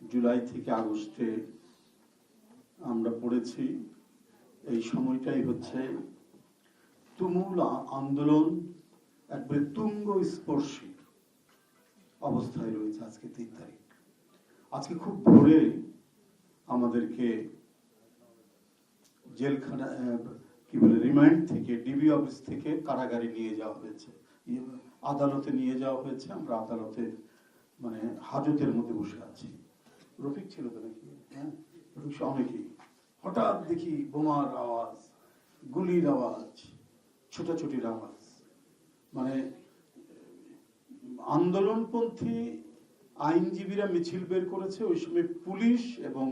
জুলাই থেকে আগস্টে আমরা পড়েছি, এই সময়টাই হচ্ছে তুমুল আন্দোলন একবারে তুঙ্গ স্পর্শী অবস্থায় রয়েছে। আজকে 3 তারিখ, আজকে খুব ভোরে আমাদেরকে জেলখানা কি বলে রিমান্ড থেকে, ডিবি অফিস থেকে কারাগারে নিয়ে যাওয়া হয়েছে, আদালতে নিয়ে যাওয়া হয়েছে। আমরা আদালতের মানে হাজতের মধ্যে বসে আছি। রফিক ছিল তো নাকি? হ্যাঁ, রফিক অনেকেই। হঠাৎ দেখি বোমার আওয়াজ, গুলির আওয়াজ, ছোটাছুটির আওয়াজ। মানে আন্দোলনপন্থী আইনজীবীরা মিছিল বের করেছে, ওই সময় পুলিশ এবং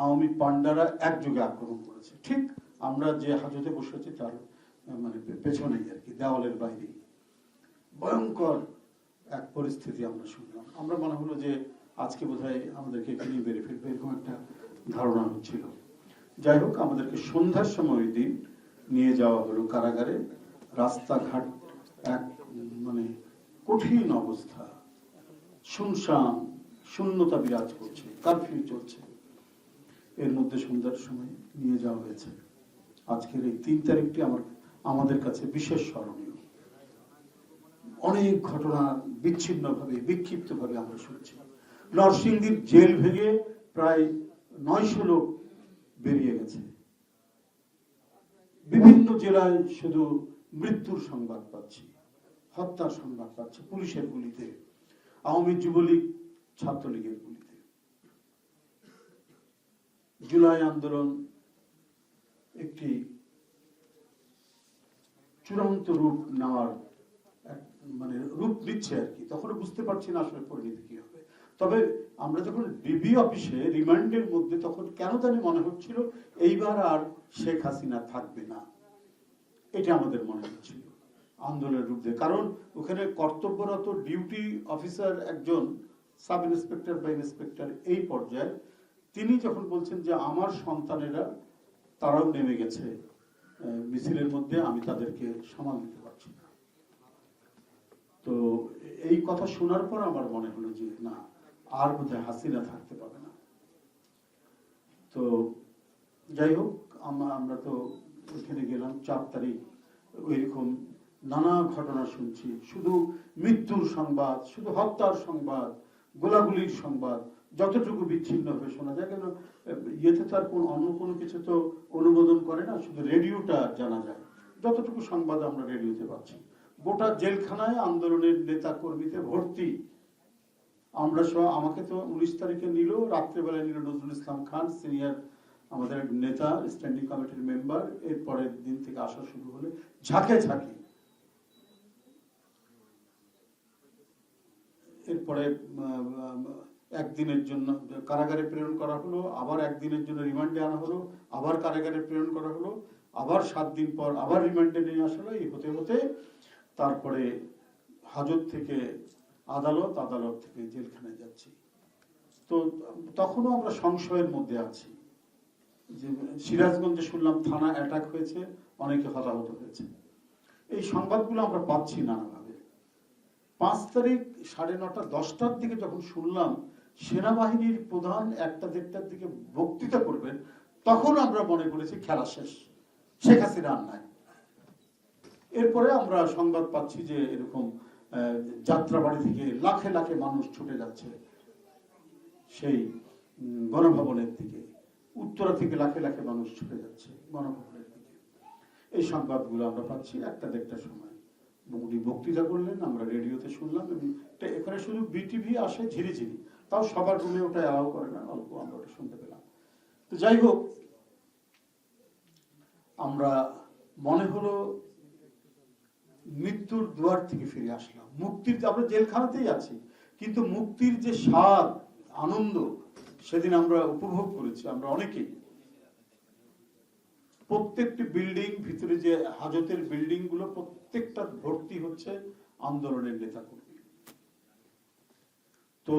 আওয়ামী পান্ডারা একযোগে আক্রমণ করেছে। ঠিক আমরা যে হাজতে বসেছি তার মানে পেছনেই আর কি, দেওয়ালের বাইরে। ভয়ঙ্কর এক পরিস্থিতি আমরা শুনলাম। আমরা মনে হলো যে আজকে বোধহয় আমাদেরকে এখানে বেড়ে ফেলবে, এরকম একটা ধারণা হচ্ছিল। যাই হোক, আমাদেরকে সন্ধ্যার সময় ওই দিন নিয়ে যাওয়া হলো কারাগারে। রাস্তাঘাট এক মানে কঠিন অবস্থা, শুনশান, শূন্যতা বিরাজ করছে, কারফিউ চলছে। এর মধ্যে সন্ধ্যার সময় নিয়ে যাওয়া হয়েছে। আজকের এই 3 তারিখটি আমাদের কাছে বিশেষ স্মরণীয়। অনেক ঘটনা বিচ্ছিন্নভাবে, বিক্ষিপ্তভাবে আমরা শুনছি। নরসিংদীর জেল ভেঙে প্রায় 900 লোক বেরিয়ে গেছে। বিভিন্ন জেলায় শুধু মৃত্যুর সংবাদ পাচ্ছি, হত্যার সংবাদ পাচ্ছি, পুলিশের গুলিতে, আওয়ামী যুবলীগ ছাত্রলীগের গুলিতে। জুলাই আন্দোলন একটি চূড়ান্ত রূপ নেওয়ার মানে রূপ নিচ্ছে আর কি। তখন বুঝতে পারছি না আসলে পরিণতি কি হবে। তবে আমরা যখন ডিবি অফিসে রিমান্ডের মধ্যে, তখন কেন জানি মনে হচ্ছিল এইবার আর শেখ হাসিনা থাকবে না, এটা আমাদের মনে হচ্ছিল আন্দোলনের রূপ দিয়ে। কারণ ওখানে কর্তব্যরত ডিউটি অফিসার একজন সাব ইন্সপেক্টর বা ইন্সপেক্টর এই পর্যায়ে, তিনি যখন বলছেন যে আমার সন্তানেরা তারাও নেমে গেছে মিছিলের মধ্যে, আমি তাদেরকে সামাল দিতে পারছি না। তো এই কথা শোনার পর আমার মনে হলো যে না, আর বোধহয় হাসিনা থাকতে পাবে না। তো যাই হোক, আমরা তো ওইখানে গেলাম 4 তারিখ। ওইরকম নানা ঘটনা শুনছি, শুধু মৃত্যুর সংবাদ, শুধু হত্যার সংবাদ, গোলাগুলির সংবাদ, যতটুকু বিচ্ছিন্ন ভাবে শোনা যায়। কেন ইয়েতে তার অন্য কোনো কিছু তো অনুমোদন করে না, শুধু রেডিওটা জানা যায়। যতটুকু সংবাদ আমরা রেডিওতে পাচ্ছি, গোটা জেলখানায় আন্দোলনের নেতা কর্মীতে ভর্তি। আমরা সহ, আমাকে তো 19 তারিখে নিল, রাত্রেবেলায় নিল নজরুল ইসলাম খান, সিনিয়র আমাদের নেতা, স্ট্যান্ডিং কমিটির মেম্বার। এরপরের দিন থেকে আসা শুরু হলে ঝাঁকে ঝাঁকে। এরপরে একদিনের জন্য কারাগারে প্রেরণ করা হলো, আবার একদিনের জন্য রিমান্ডে আনা হলো, আবার কারাগারে প্রেরণ করা হলো, আবার 7 দিন পর আবার রিমান্ডে নিয়ে আসলো। এই হতে হতে তারপরে হাজত থেকে আদালত, আদালত থেকে জেলখানায় যাচ্ছি। তো তখনও আমরা সংশয়ের মধ্যে আছি যে সিরাজগঞ্জে শুনলাম থানা অ্যাটাক হয়েছে, অনেকে হতাহত হয়েছে। এই সংবাদগুলো আমরা পাচ্ছি নানাভাবে। 5 তারিখ 9:30 10টার দিকে যখন শুনলাম সেনাবাহিনীর প্রধান 1টা-1:30টার দিকে বক্তৃতা করবেন, তখন আমরা মনে করেছি খেলা শেষ, শেখ হাসিনা আর নাই। এরপরে আমরা সংবাদ পাচ্ছি যে এরকম যাত্রাবাড়ি থেকে লাখে লাখে মানুষ ছুটে যাচ্ছে সেই গণভবনের দিকে, উত্তরা থেকে লাখে লাখে মানুষ ছুটে যাচ্ছে গণভবনের দিকে। এই সংবাদগুলো আমরা পাচ্ছি 1টা-1:30টার সময়। উনি বক্তৃতা করলেন, আমরা রেডিওতে শুনলাম। এখানে শুধু বিটিভি আসে ঝিরিঝিরি, তাও সবার রুমে ওটা অ্যালাউ করে না, অল্প আমরা ওটা শুনতে পেলাম। তো যাই হোক, আমরা মনে হলো মৃত্যুর দুয়ার থেকে ফিরে আসলাম। মুক্তির, আমরা জেলখানাতেই আছি, কিন্তু মুক্তির যে স্বাদ, আনন্দ সেদিন আমরা উপভোগ করেছি। আমরা অনেকেই, প্রত্যেকটি বিল্ডিং, ভিতরে যে হাজতের বিল্ডিং গুলো প্রত্যেকটা ভর্তি হচ্ছে আন্দোলনের নেতা কর্মী। তো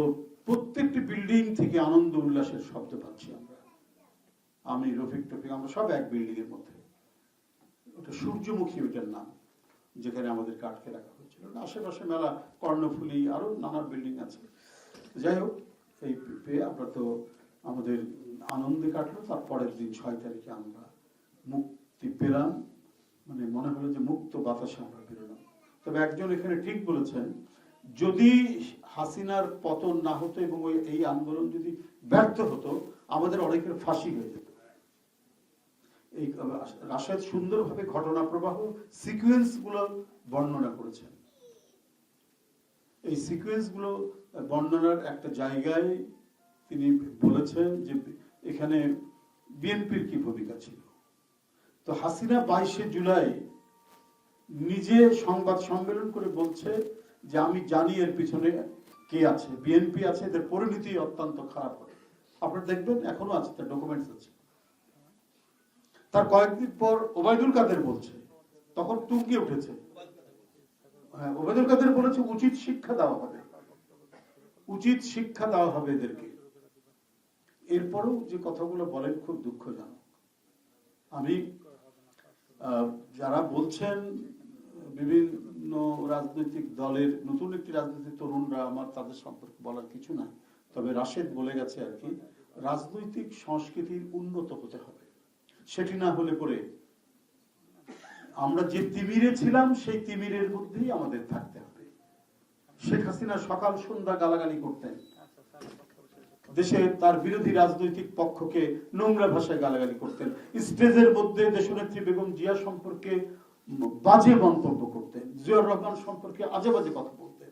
প্রত্যেকটি বিল্ডিং থেকে আনন্দ উল্লাসের শব্দ পাচ্ছি আমরা। আমি, রফিক টফিক, আমরা সব এক বিল্ডিং এর মধ্যে। ওটা সূর্যমুখী, ওইটার নাম, যেখানে আমাদেরকে আটকে রাখা হয়েছিল। আশেপাশে মেলা কর্ণফুলী, আরো নানা বিল্ডিং আছে। যাই হোক, এই পেয়ে আমরা তো আমাদের আনন্দে কাটলো। তার পরের দিন 6 তারিখে আমরা মুক্তি পেলাম, মানে মনে হলো যে মুক্ত বাতাসে আমরা বেরোলাম। তবে একজন এখানে ঠিক বলেছেন, যদি হাসিনার পতন না হতো এবং এই আন্দোলন যদি ব্যর্থ হতো, আমাদের অনেকের ফাঁসি হয়ে যেত। এই রাশেদ সুন্দরভাবে ঘটনা প্রবাহ সিকুয়েন্স গুলো বর্ণনা করেছেন। এই সিকুয়েন্স গুলো বর্ণনার একটা জায়গায় তিনি বলেছেন যে এখানে বিএনপির কি ভূমিকা ছিল। তো হাসিনা 22শে জুলাই নিজে সংবাদ সম্মেলন করে বলছে যে আমি জানি এর পিছনে কে আছে, বিএনপি আছে, এদের পরিণতি অত্যন্ত খারাপ হবে। আপনারা দেখবেন এখনো আছে, তার ডকুমেন্টস আছে। তার কয়েকদিন পর ওবায়দুল কাদের বলছে, তখন তুঙ্গে উঠেছে। হ্যাঁ, ওবায়দুল কাদের বলেছে উচিত শিক্ষা দেওয়া হবে, উচিত শিক্ষা দেওয়া হবে এদেরকে। এরপরেও যে কথাগুলো বলেন খুব দুঃখজনক। আমি যারা বলছেন বিভিন্ন রাজনৈতিক দলের নতুন একটি রাজনৈতিক তরুণরা, আমার তাদের সম্পর্কে বলার কিছু নাই। তবে রাশেদ বলে গেছে আর কি, রাজনৈতিক সংস্কৃতির উন্নত হতে হবে। সেটি না হলে পরে আমরা যে তিমিরে ছিলাম সেই তিমিরের মধ্যেই আমাদের থাকতে হবে। শেখ হাসিনা সকাল সন্ধ্যা গালাগালি করতেন, দেশে তার বিরোধী রাজনৈতিক পক্ষকে নোংরা ভাষায় গালাগালি করতেন, স্টেজের মধ্যে দেশনেত্রী বেগম জিয়া সম্পর্কে বাজে মন্তব্য করতেন, জিয়াউর রহমান সম্পর্কে আজে বাজে কথা বলতেন।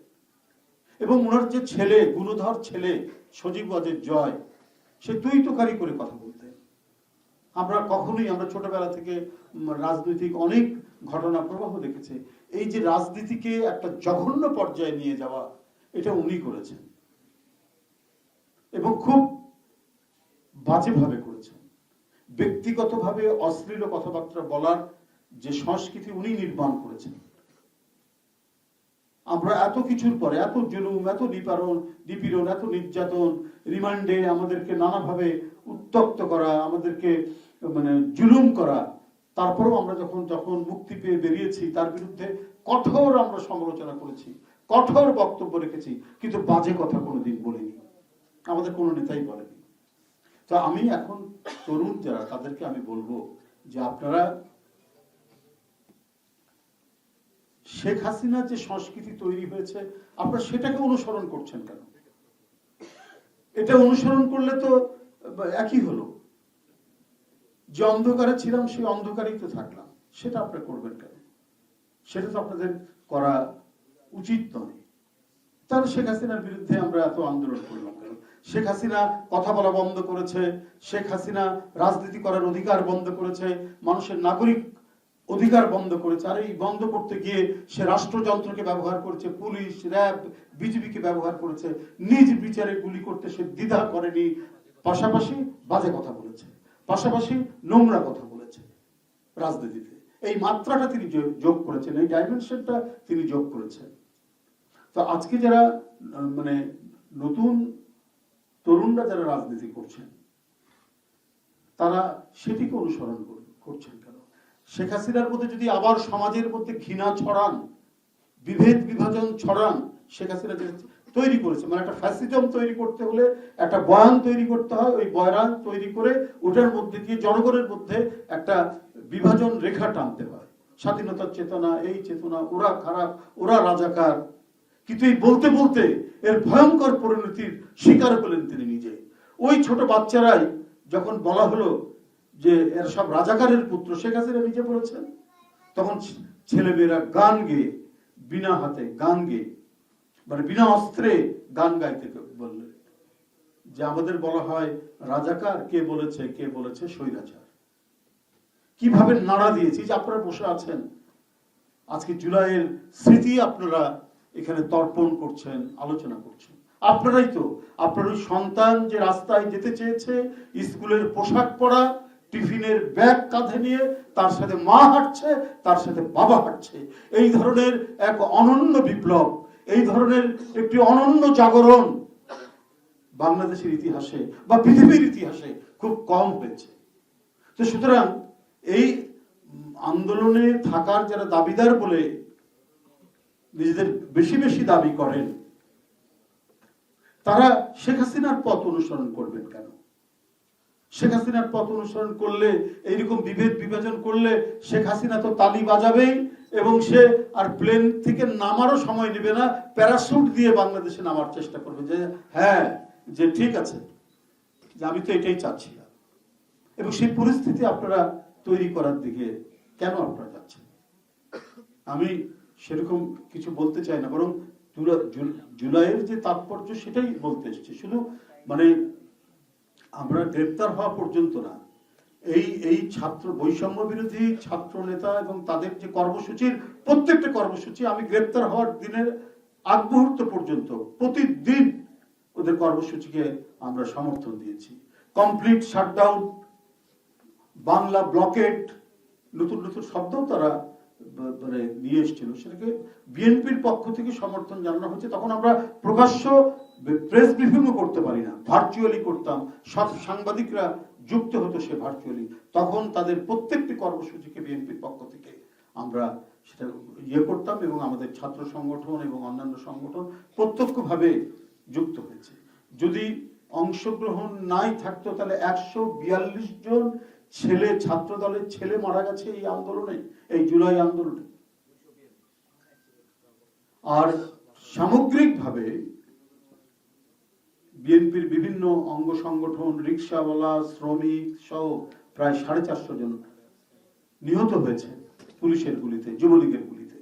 এবং ওনার যে ছেলে, গুণধর ছেলে সজীব ওয়াজেদ জয়, সে তুই তোকারি করে কথা বলতেন। আমরা কখনোই, আমরা ছোটবেলা থেকে রাজনৈতিক অনেক ঘটনা প্রবাহ দেখেছি, এই যে রাজনীতিকে একটা জঘন্য পর্যায়ে নিয়ে যাওয়া, এটা উনি করেছেন এবং খুব বাজেভাবে করেছেন। ব্যক্তিগতভাবে অশ্লীল কথাবার্তা বলার যে সংস্কৃতি উনি নির্মাণ করেছেন। আমরা এত কিছুর পরে, এত জুলুম, এত নিপীড়ন, এত নির্যাতন, রিমান্ডে আমাদেরকে নানাভাবে উত্তপ্ত করা, আমাদেরকে মানে জুলুম করা, তারপরেও আমরা যখন মুক্তি পেয়ে বেরিয়েছি তার বিরুদ্ধে কঠোর আমরা সমালোচনা করেছি, কঠোর বক্তব্য রেখেছি, কিন্তু বাজে কথা কোনোদিন বলিনি, আমাদের কোনো নেতাই বলেনি। তো আমি এখন তরুণ যারা, তাদেরকে আমি বলবো যে আপনারা শেখ হাসিনার যে সংস্কৃতি তৈরি হয়েছে, আপনারা সেটাকে অনুসরণ করছেন কেন? এটা অনুসরণ করলে তো একই হলো, যে অন্ধকারে ছিলাম সেই অন্ধকারেই তো থাকলাম, সেটা আপনারা করবেন কেন? সেটা তো আপনাদের করা উচিত নয়। তাহলে শেখ হাসিনার বিরুদ্ধে আমরা এত আন্দোলন করলাম কেন? শেখ হাসিনা কথা বলা বন্ধ করেছে, শেখ হাসিনা রাজনীতি করার অধিকার বন্ধ করেছে, মানুষের নাগরিক অধিকার বন্ধ করেছে। আর এই বন্ধ করতে গিয়ে সে রাষ্ট্রযন্ত্রকে ব্যবহার করেছে, পুলিশ, র্যাব, বিজিবিকে ব্যবহার করেছে, নিজ বিচারে গুলি করতে সে দ্বিধা করেনি। পাশাপাশি বাজে কথা বলেছে, পাশাপাশি নোংরা কথা বলেছে রাজনীতিতে। এই মাত্রাটা তিনি যোগ করেছেন, এই ডাইমেনশনটা তিনি যোগ করেছেন। তো আজকে যারা মানে নতুন তরুণরা যারা রাজনীতি করছেন, তারা সেটিকে অনুসরণ করছেন কেন? শেখ হাসিনার মধ্যে যদি আবার সমাজের মধ্যে ঘৃণা ছড়ান, বিভেদ বিভাজন ছড়ান, শেখ হাসিনা যে তৈরি করেছে, মানে একটা ফ্যাসিজম তৈরি করতে হলে একটা বয়ান তৈরি করতে হয়, ওই বয়ান তৈরি করে ওটার মধ্যে দিয়ে জনগণের মধ্যে একটা বিভাজন রেখা টানতে হয়। স্বাধীনতার চেতনা, এই চেতনা, ওরা খারাপ, ওরা রাজাকার। কিন্তু এই বলতে বলতে এর ভয়ঙ্কর পরিণতির শিকার হলেন তিনি নিজে। ওই ছোট বাচ্চারাই যখন বলা হলো যে এরা সব রাজাকারের পুত্র, শেখ হাসিনা নিজে বলেছেন, তখন ছেলেমেয়েরা গান গেয়ে, বিনা হাতে গান গেয়ে, মানে বিনা অস্ত্রে গান গাইতে বললেন যে আমাদের বলা হয় রাজাকার, কে বলেছে, কে বলেছে স্বৈরাচার। কিভাবে নাড়া দিয়েছি, যে আপনারা বসে আছেন আজকে জুলাইয়ের স্মৃতি আপনারা এখানে তর্পণ করছেন, আলোচনা করছেন। আপনারাই তো, আপনার ওই সন্তান যে রাস্তায় যেতে চেয়েছে, স্কুলের পোশাক পরা, টিফিনের ব্যাগ কাঁধে নিয়ে, তার সাথে মা হাঁটছে, তার সাথে বাবা হাঁটছে, এই ধরনের এক অনন্য বিপ্লব, এই ধরনের একটি অনন্য জাগরণ বাংলাদেশের ইতিহাসে বা পৃথিবীর ইতিহাসে খুব কম হয়েছে। তো সুতরাং এই আন্দোলনে থাকার যারা দাবিদার বলে নিজেদের বেশি বেশি দাবি করেন, তারা শেখ হাসিনার পথ অনুসরণ করবেন কেন? শেখ হাসিনার পথ অনুসরণ করলে, এইরকম বিভেদ বিভাজন করলে শেখ হাসিনা তো তালি বাজাবেই এবং সে আর প্লেন থেকে নামারও সময় নেবে না, প্যারাশুট দিয়ে বাংলাদেশে নামার চেষ্টা করবে যে হ্যাঁ, যে ঠিক আছে, যে আমি তো এটাই চাচ্ছিলাম। এবং সেই পরিস্থিতি আপনারা তৈরি করার দিকে কেন আপনারা যাচ্ছেন? আমি সেরকম কিছু বলতে চাই না, বরং জুলাইয়ের যে তাৎপর্য সেটাই বলতে এসেছি। শুধু মানে আমরা গ্রেপ্তার হওয়া পর্যন্ত না, এই ছাত্র বৈষম্য বিরোধী ছাত্র নেতা এবং তাদের যে কর্মসূচির প্রত্যেকটা কর্মসূচি, আমি গ্রেপ্তার হওয়ার দিনের আগ মুহূর্ত পর্যন্ত প্রতিদিন ওদের কর্মসূচিকে আমরা সমর্থন দিয়েছি। কমপ্লিট শাটডাউন, বাংলা ব্লকেড, নতুন নতুন শব্দও তারা মানে নিয়ে এসেছিল, সেটাকে বিএনপির পক্ষ থেকে সমর্থন জানানো হচ্ছে। তখন আমরা প্রকাশ্য প্রেস ব্রিফিংও করতে পারি না, ভার্চুয়ালি করতাম, সব সাংবাদিকরা যুক্ত হতো সে ভার্চুয়ালি। তখন তাদের প্রত্যেকটি কর্মসূচিকে বিএনপির পক্ষ থেকে আমরা সেটা ইয়ে করতাম এবং আমাদের ছাত্র সংগঠন এবং অন্যান্য সংগঠন প্রত্যক্ষভাবে যুক্ত হয়েছে। যদি অংশগ্রহণ নাই থাকতো তাহলে 142 জন ছেলে, ছাত্র দলের ছেলে মারা গেছে এই আন্দোলনে, এই জুলাই আন্দোলনে। আর সামগ্রিকভাবে বিএনপির বিভিন্ন অঙ্গ সংগঠন, রিক্সাওয়ালা, শ্রমিক সহ প্রায় 450 জন নিহত হয়েছে পুলিশের গুলিতে, যুবলীগের গুলিতে।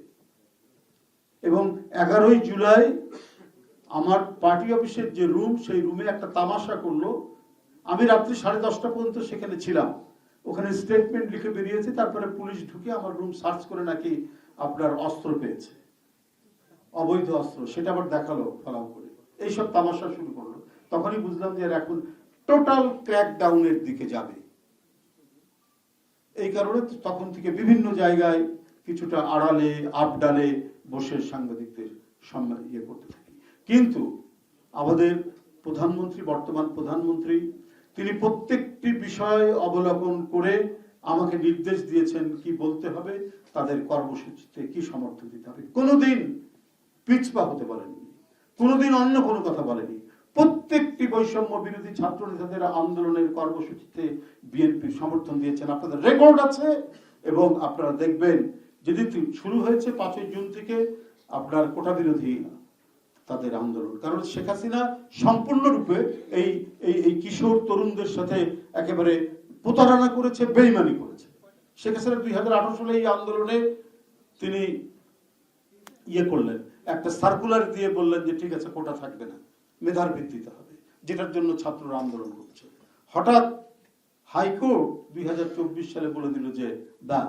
এবং 11ই জুলাই আমার পার্টি অফিসের যে রুম, সেই রুমে একটা তামাশা করলো। আমি রাত্রি 10:30 পর্যন্ত সেখানে ছিলাম, ওখানে স্টেটমেন্ট লিখে বেরিয়েছে। তারপরে পুলিশ ঢুকে আমার রুম সার্চ করে নাকি আপনার অস্ত্র পেয়েছে, অবৈধ অস্ত্র, সেটা আবার দেখালো ফলাও করে। এইসব তামাশা শুরু করলো। তখনই বুঝলাম যে এখন টোটাল ক্র্যাকডাউনের দিকে যাবে। এই কারণে তখন থেকে বিভিন্ন জায়গায় কিছুটা আড়ালে আবডালে বসে সাংবাদিকদের ইয়ে করতে থাকি। কিন্তু আমাদের প্রধানমন্ত্রী, বর্তমান প্রধানমন্ত্রী, তিনি প্রত্যেকটি বিষয় অবলোকন করে আমাকে নির্দেশ দিয়েছেন কি বলতে হবে, তাদের কর্মসূচিতে কি সমর্থন দিতে হবে। কোনোদিন পিছপা হতে বলেননি, কোনোদিন অন্য কোনো কথা বলেনি। প্রত্যেকটি বৈষম্য বিরোধী ছাত্র নেতাদের আন্দোলনের কর্মসূচিতে বিএনপি সমর্থন দিয়েছেন। আপনাদের রেকর্ড আছে এবং আপনারা দেখবেন যেদিন শুরু হয়েছে 5ই জুন থেকে আপনার কোটা বিরোধী তাদের আন্দোলন। কারণ শেখ হাসিনা সম্পূর্ণরূপে এই কিশোর তরুণদের সাথে একেবারে প্রতারণা করেছে, বেইমানি করেছে। শেখ হাসিনা 2018 সালে এই আন্দোলনে তিনি ইয়ে করলেন, একটা সার্কুলার দিয়ে বললেন যে ঠিক আছে, কোটা থাকবে না, মেধার ভিত্তিতে হবে, যেটার জন্য ছাত্ররা আন্দোলন করছে। হঠাৎ হাইকোর্ট 2024 সালে বলে দিল যে না,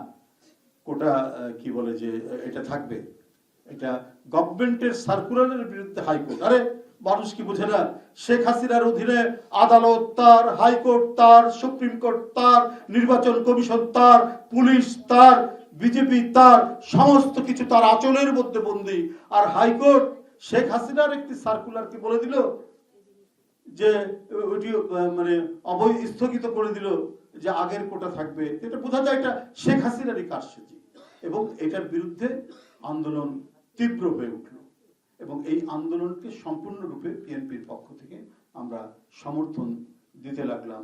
কোটা কি বলে যে এটা থাকবে। এটা গভর্নমেন্টের সার্কুলারের বিরুদ্ধে হাইকোর্ট। আরে মানুষ কি বোঝে না? শেখ হাসিনার অধীনে আদালত তার, হাইকোর্ট তার, সুপ্রিম কোর্ট তার, নির্বাচন কমিশন তার, পুলিশ তার, বিজেপি তার, সমস্ত কিছু তার আঁচলের মধ্যে বন্দী। আর হাইকোর্ট শেখ হাসিনার একটি সার্কুলারকে বলে দিল যে ওইটি মানে স্থগিত করে দিল যে আগের কোটা থাকবে। এটা বোঝা যায় এটা শেখ হাসিনারই কারসাজি। এবং এটার বিরুদ্ধে আন্দোলন তীব্র হয়ে উঠল এবং এই আন্দোলনকে সম্পূর্ণরূপে বিএনপির পক্ষ থেকে আমরা সমর্থন দিতে লাগলাম,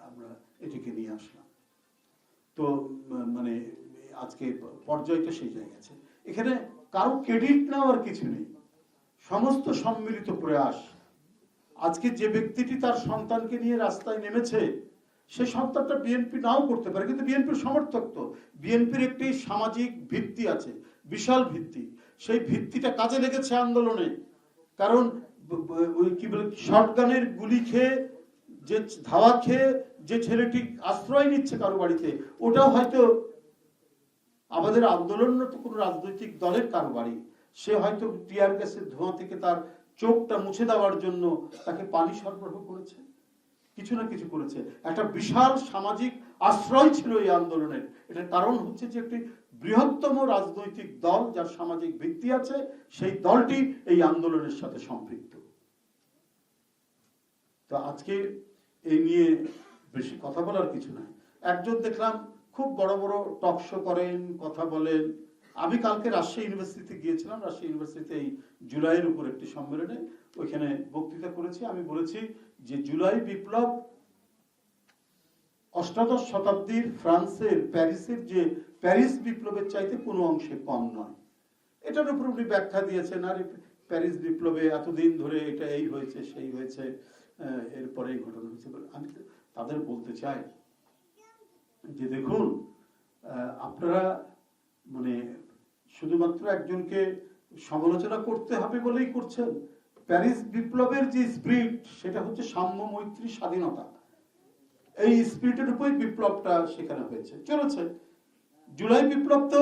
আমরা এটিকে নিয়ে আসলাম। তো মানে আজকে পর্যায়টা সেই জায়গায় আছে। এখানে কারো ক্রেডিট নেওয়ার কিছু নেই, সমস্ত সম্মিলিত প্রয়াস। আজকে যে ব্যক্তিটি তার সন্তানকে নিয়ে রাস্তায় নেমেছে, সে সন্তানটা বিএনপি নাও করতে পারে, কিন্তু বিএনপির সমর্থক তো। বিএনপির একটি সামাজিক ভিত্তি আছে, বিশাল ভিত্তি। সেই ভিত্তিটা কাজে লেগেছে আন্দোলনে। কারণ ওই কি বলে, শটগানের গুলি খেয়ে যে ধাওয়া খেয়ে যে ছেলেটি আশ্রয় নিচ্ছে কারো বাড়িতে, ওটাও হয়তো আমাদের আন্দোলনরত কোনো রাজনৈতিক দলের কারো বাড়ি। সে হয়তো টিয়ার গ্যাসের ধোঁয়া থেকে তার চোখটা মুছে দেওয়ার জন্য তাকে পানি সরবরাহ করেছে, কিছু না কিছু করেছে। একটা বিশাল সামাজিক আশ্রয় ছিল এই আন্দোলনের। এটার কারণ হচ্ছে যে একটি বৃহত্তম রাজনৈতিক দল যার সামাজিক ভিত্তি আছে, সেই দলটি এই আন্দোলনের সাথে সম্পৃক্ত। তো আজকে এই নিয়ে বেশি কথা বলার কিছু নাই। একজন দেখলাম খুব বড় বড় টক শো করেন, কথা বলেন, আমি কালকে রাজশাহী ইউনিভার্সিটিতে গিয়েছিলাম। রাজশাহী ইউনিভার্সিটিতে এই জুলাইয়ের উপর একটি সম্মেলনে ওইখানে বক্তৃতা করেছি। আমি বলেছি যে জুলাই বিপ্লব অষ্টাদশ শতাব্দীর ফ্রান্সের প্যারিসের যে প্যারিস বিপ্লবের চাইতে কোনো অংশে কম নয়। এটার উপর উনি ব্যাখ্যা দিয়েছেন, আর প্যারিস বিপ্লবে এতদিন ধরে এটা এই হয়েছে সেই হয়েছে, এরপরে এই ঘটনা হয়েছে। আমি তাদের বলতে চাই যে দেখুন, আপনারা মানে শুধুমাত্র একজনকে সমালোচনা করতে হবে বলেই করছেন। প্যারিস বিপ্লবের যে স্পিরিট, সেটা হচ্ছে সাম্য, মৈত্রী, স্বাধীনতা। এই স্পিরিটের উপরই বিপ্লবটা সেখানে হয়েছে, চলেছে। জুলাই বিপ্লব তো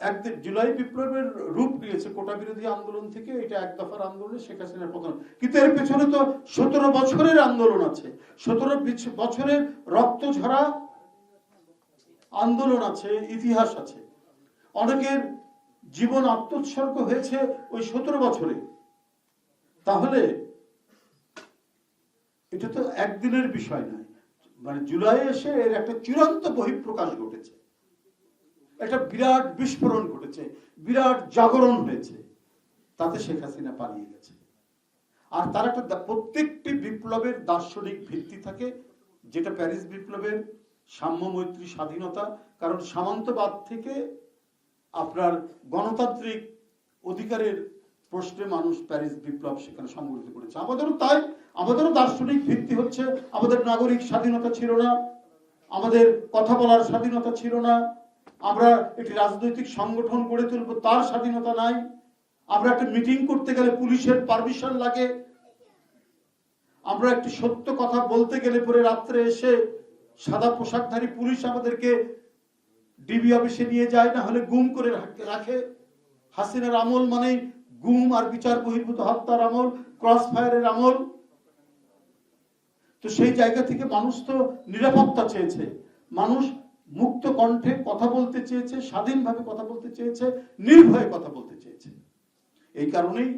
একদিন, জুলাই বিপ্লবের রূপ নিয়েছে কোটা বিরোধী আন্দোলন থেকে, এটা এক দফার আন্দোলনে শেখ হাসিনার পতন। কিন্তু এর পেছনে তো 17 বছরের আন্দোলন আছে, 17 বছরের রক্ত ঝরা আন্দোলন আছে, ইতিহাস আছে। অনেকের জীবন আত্মোৎসর্গ হয়েছে ওই 17 বছরে। তাহলে এটা তো একদিনের বিষয় নয়। মানে জুলাই এসে এর একটা চূড়ান্ত বহিঃপ্রকাশ ঘটেছে, একটা বিরাট বিস্ফোরণ ঘটেছে, বিরাট জাগরণ হয়েছে। তাতে শেখ হাসিনা পালিয়ে গেছে। আর তার একটা প্রত্যেকটি বিপ্লবের দার্শনিক ভিত্তি থাকে, যেটা প্যারিস বিপ্লবের সাম্য, মৈত্রী, স্বাধীনতা। কারণ সামন্তবাদ থেকে আপনার গণতান্ত্রিক অধিকারের প্রশ্নে মানুষ প্যারিস বিপ্লব সেখানে সংগঠিত করেছে। আমাদেরও তাই, আমাদেরও দার্শনিক ভিত্তি হচ্ছে আমাদের নাগরিক স্বাধীনতা ছিল না, আমাদের কথা বলার স্বাধীনতা ছিল না, আমরা একটি রাজনৈতিক সংগঠন গড়ে তুলব তার স্বাধীনতা নাই, আমরা একটা মিটিং করতে গেলে পুলিশের পারমিশন লাগে, আমরা একটি সত্য কথা বলতে গেলে পরে রাত্রে এসে সাদা পোশাকধারী পুলিশ আমাদেরকে ডিবি অফিসে নিয়ে যায়, না হলে গুম করে রাখে। হাসিনার আমল মানে গুম আর বিচার বহির্ভূত হত্যার আমল, ক্রস ফায়ারের আমল। তো সেই জায়গা থেকে মানুষ তো নিরাপত্তা চেয়েছে, মানুষ মুক্ত কণ্ঠে কথা বলতে চেয়েছে, স্বাধীনভাবে কথা বলতে চেয়েছে, নির্ভয়ে কথা বলতে চেয়েছে। এই কারণেই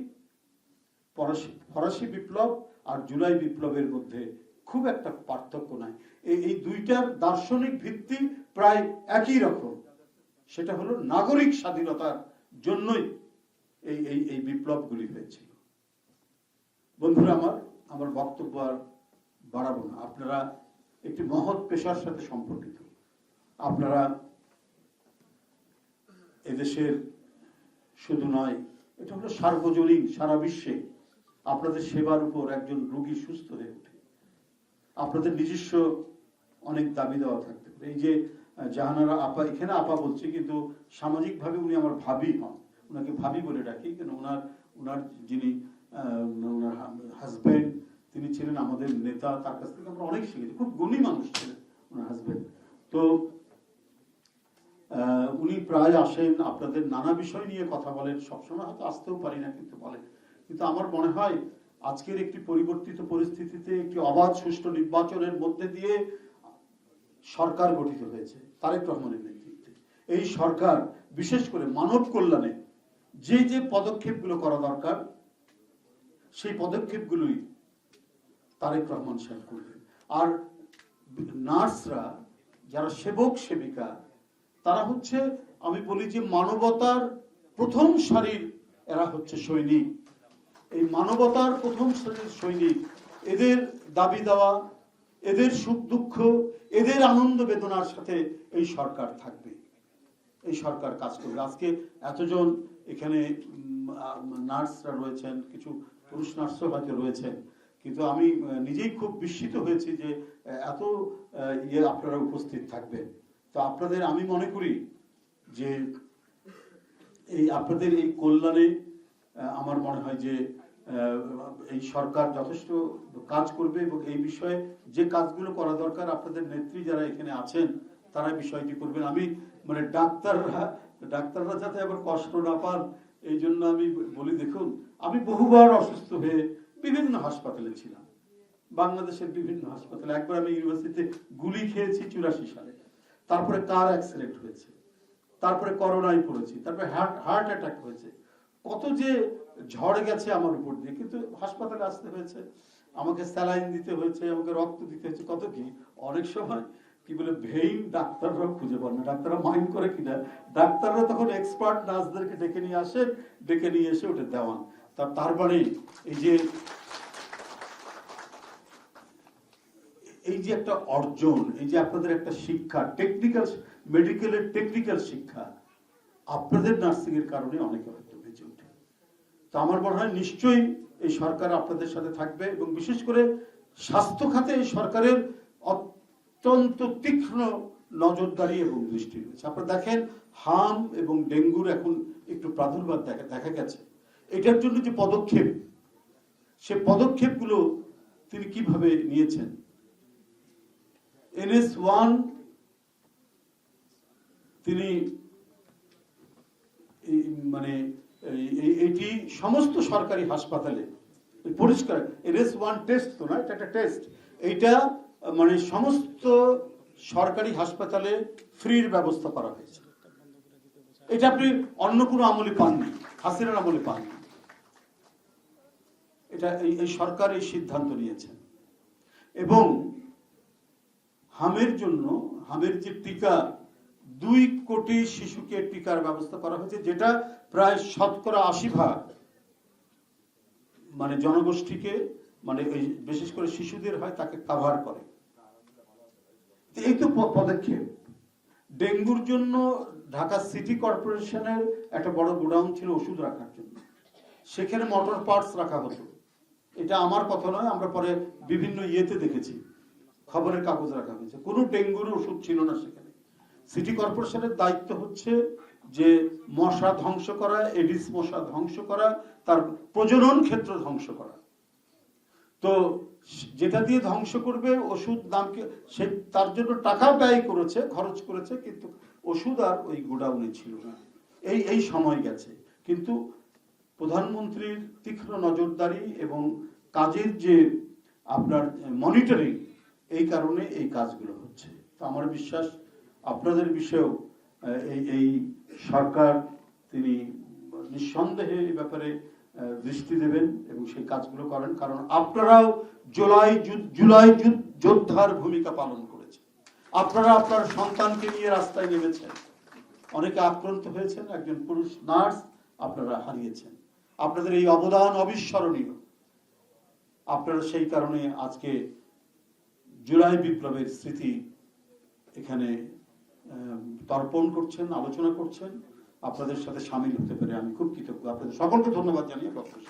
ফরাসি বিপ্লব আর জুলাই বিপ্লবের মধ্যে খুব একটা পার্থক্য নাই। এই দুইটার দার্শনিক ভিত্তি প্রায় একই রকম। সেটা হলো নাগরিক স্বাধীনতার জন্যই এই বিপ্লবগুলি হয়েছিল। বন্ধুরা, আমার বক্তব্য আর বাড়াবো না। আপনারা একটি মহৎ পেশার সাথে সম্পর্কিত। আপনারা এদেশের শুধু নয়, এটা হলো সার্বজনীন, সারা বিশ্বে আপনাদের সেবার উপর একজন রোগী সুস্থ হয়ে ওঠে। আপনাদের নিজস্ব অনেক দাবি দেওয়া থাকতে পারে। এই যে জাহানারা আপা, এখানে আপা বলছে, কিন্তু সামাজিকভাবে উনি আমার ভাবি হন, ওনাকে ভাবি বলে ডাকি। কেন ওনার যিনি ওনার হাজব্যান্ড, তিনি ছিলেন আমাদের নেতা, তার কাছ থেকে আমরা অনেক শিখেছি। খুব গুণী মানুষ ছিলেন ওনার হাজব্যান্ড। তো উনি প্রায় আসেন, আপনাদের নানা বিষয় নিয়ে কথা বলেন। সবসময় হয়তো আসতেও পারি না, কিন্তু বলেন। কিন্তু আমার মনে হয় আজকের একটি পরিবর্তিত পরিস্থিতিতে একটি অবাধ সুষ্ঠু নির্বাচনের মধ্যে দিয়ে সরকার গঠিত হয়েছে তারেক রহমানের নেতৃত্বে। এই সরকার বিশেষ করে মানব কল্যাণে যে যে পদক্ষেপগুলো করা দরকার, সেই পদক্ষেপগুলোই তারেক রহমান সাহেব করবেন। আর নার্সরা, যারা সেবক সেবিকা, তারা হচ্ছে, আমি বলি যে মানবতার প্রথম সারির এরা হচ্ছে সৈনিক। এই মানবতার প্রথম সারির সৈনিক, এদের দাবি দেওয়া, এদের সুখ দুঃখ, এদের আনন্দ বেদনার সাথে এই সরকার থাকবে, এই সরকার কাজ করবে। আজকে এতজন এখানে নার্সরা রয়েছেন, কিছু পুরুষ নার্সও হয়তো রয়েছেন, কিন্তু আমি নিজেই খুব বিস্মিত হয়েছি যে এত আপনারা উপস্থিত থাকবেন। তো আপনাদের আমি মনে করি যে আপনাদের এই কল্যাণে আমার মনে হয় যে এই সরকার যথেষ্ট কাজ করবে, এবং এই বিষয়ে যে কাজগুলো করা দরকার আপনাদের নেত্রী যারা এখানে আছেন তারা বিষয়টি করবেন। আমি মানে ডাক্তাররা যাতে আবার কষ্ট না পান, এই জন্য আমি বলি, দেখুন, আমি বহুবার অসুস্থ হয়ে বিভিন্ন হাসপাতালে ছিলাম, বাংলাদেশের বিভিন্ন হাসপাতালে। একবার আমি ইউনিভার্সিটিতে গুলি খেয়েছি 84 সালে, তারপরে কার অ্যাক্সিডেন্ট হয়েছে, তারপরে করোনায় পড়েছি, তারপরে হার্ট অ্যাটাক হয়েছে, কত যে ঝড় গেছে আমার উপর দিয়ে, কিন্তু হাসপাতালে আসতে হয়েছে, আমাকে স্যালাইন দিতে হয়েছে, আমাকে রক্ত দিতে হয়েছে, কত কি অনেক সময় কি বলে ভেইন ডাক্তাররাও খুঁজে পান না, ডাক্তাররা মাইন্ড করে কিনা, ডাক্তাররা তখন এক্সপার্ট নার্সদেরকে ডেকে নিয়ে আসে, ডেকে নিয়ে এসে ওটা দেওয়ান। তার মানে এই যে একটা অর্জন, এই যে আপনাদের একটা শিক্ষা, টেকনিক্যাল মেডিকেলের টেকনিক্যাল শিক্ষা আপনাদের নার্সিং এর কারণে অনেকে হয়তো বেঁচে ওঠে। তো আমার মনে হয় নিশ্চয়ই এই সরকার আপনাদের সাথে থাকবে, এবং বিশেষ করে স্বাস্থ্য খাতে এই সরকারের অত্যন্ত তীক্ষ্ণ নজরদারি এবং দৃষ্টি রয়েছে। আপনারা দেখেন হাম এবং ডেঙ্গুর এখন একটু প্রাদুর্ভাব দেখা গেছে। এটার জন্য যে পদক্ষেপ, সে পদক্ষেপগুলো তিনি কিভাবে নিয়েছেন। NS1 তিনি মানে এটি সমস্ত সরকারি হাসপাতালে পরিষ্কার, NS1 টেস্ট তো না, এটা একটা টেস্ট, এইটা মানে সমস্ত সরকারি হাসপাতালে ফ্রির ব্যবস্থা করা হয়েছে। এটা আপনি অন্য কোনো আমলে পাননি, হাসিনার আমলে পাননি। এটা এই সরকার এই সিদ্ধান্ত নিয়েছেন। এবং হামের জন্য, হামের যে টিকা, 2 কোটি শিশুকে টিকার ব্যবস্থা করা হয়েছে, যেটা প্রায় 80% মানে জনগোষ্ঠীকে, মানে বিশেষ করে শিশুদের হয়, তাকে কাভার করে। এই তো পদক্ষেপ। ডেঙ্গুর জন্য ঢাকা সিটি কর্পোরেশনের একটা বড় গোডাউন ছিল ওষুধ রাখার জন্য, সেখানে মোটর পার্টস রাখা হতো। এটা আমার কথা নয়, আমরা পরে বিভিন্ন ইয়েতে দেখেছি, খবরের কাগজ রাখা হয়েছে। কোনো ডেঙ্গুর ওষুধ ছিল না সেখানে। সিটি কর্পোরেশনের দায়িত্ব হচ্ছে যে মশা ধ্বংস করা, এডিস মশা ধ্বংস করা, তার প্রজনন ক্ষেত্র ধ্বংস করা। তো যেটা দিয়ে ধ্বংস করবে ওষুধ দামকে, সে তার জন্য টাকা ব্যয় করেছে, খরচ করেছে, কিন্তু ওষুধ আর ওই গোডাউনে ছিল না। এই সময় গেছে। কিন্তু প্রধানমন্ত্রীর তীক্ষ্ণ নজরদারি এবং কাজের যে আপনার মনিটরিং, এই কারণে এই কাজগুলো হচ্ছে। তো আমার বিশ্বাস আপনাদের বিষয়েও এই সরকার তিনি নিঃসন্দেহে এই ব্যাপারে দৃষ্টি দেবেন এবং সেই কাজগুলো করেন। কারণ আপনারাও জুলাই যোদ্ধার ভূমিকা পালন করেছেন। আপনারা আপনার সন্তানকে নিয়ে রাস্তায় নেমেছেন, অনেকে আক্রান্ত হয়েছেন, একজন পুরুষ নার্স আপনারা হারিয়েছেন। আপনাদের এই অবদান অবিস্মরণীয়। আপনারা সেই কারণে আজকে জুলাই বিপ্লবের স্মৃতি এখানে তর্পণ করছেন, আলোচনা করছেন। আপনাদের সাথে সামিল হতে পেরে আমি খুব কৃতজ্ঞ। আপনাদের সকলকে ধন্যবাদ জানিয়ে বক্তব্য